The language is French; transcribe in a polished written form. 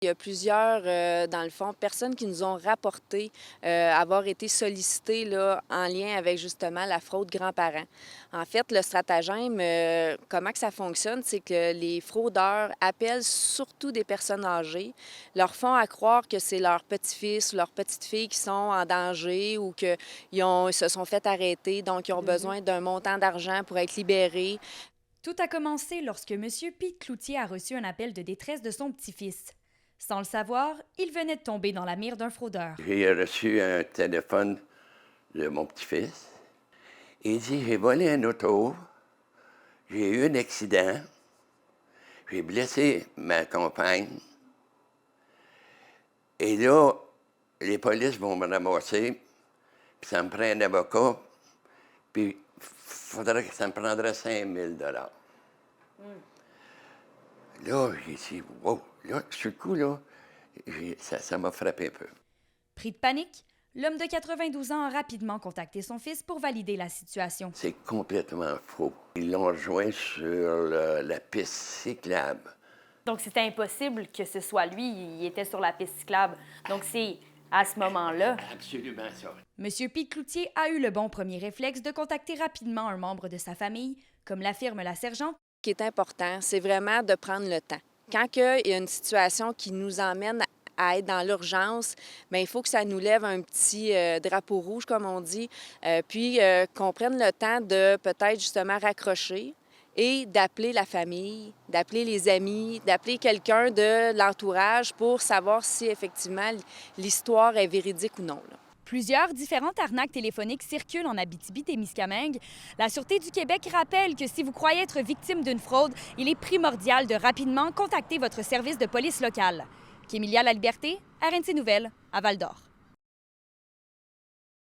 Il y a plusieurs, dans le fond, personnes qui nous ont rapporté avoir été sollicitées là, en lien avec justement la fraude grands-parents. En fait, le stratagème, comment que ça fonctionne, c'est que les fraudeurs appellent surtout des personnes âgées, leur font à croire que c'est leur petit-fils ou leur petite-fille qui sont en danger ou qu'ils se sont fait arrêter, donc ils ont besoin d'un montant d'argent pour être libérés. Tout a commencé lorsque M. Pete Cloutier a reçu un appel de détresse de son petit-fils. Sans le savoir, il venait de tomber dans la mire d'un fraudeur. J'ai reçu un téléphone de mon petit-fils. Il dit, j'ai volé un auto, j'ai eu un accident, j'ai blessé ma compagne. Et là, les polices vont me ramasser, puis ça me prend un avocat, puis ça me prendrait 5 000 Là, j'ai dit, wow, là, sur le coup, là, ça m'a frappé un peu. Pris de panique, l'homme de 92 ans a rapidement contacté son fils pour valider la situation. C'est complètement faux. Ils l'ont rejoint sur la piste cyclable. Donc, c'était impossible que ce soit lui, il était sur la piste cyclable. Donc, c'est à ce moment-là. Absolument ça. M. Pete Cloutier a eu le bon premier réflexe de contacter rapidement un membre de sa famille, comme l'affirme la sergente. Ce qui est important, c'est vraiment de prendre le temps. Quand il y a une situation qui nous emmène à être dans l'urgence, bien, il faut que ça nous lève un petit drapeau rouge, comme on dit, puis qu'on prenne le temps de peut-être justement raccrocher et d'appeler la famille, d'appeler les amis, d'appeler quelqu'un de l'entourage pour savoir si effectivement l'histoire est véridique ou non, là. Plusieurs différentes arnaques téléphoniques circulent en Abitibi-Témiscamingue. La Sûreté du Québec rappelle que si vous croyez être victime d'une fraude, il est primordial de rapidement contacter votre service de police local. Kémilia Laliberté, RNC Nouvelles, à Val-d'Or.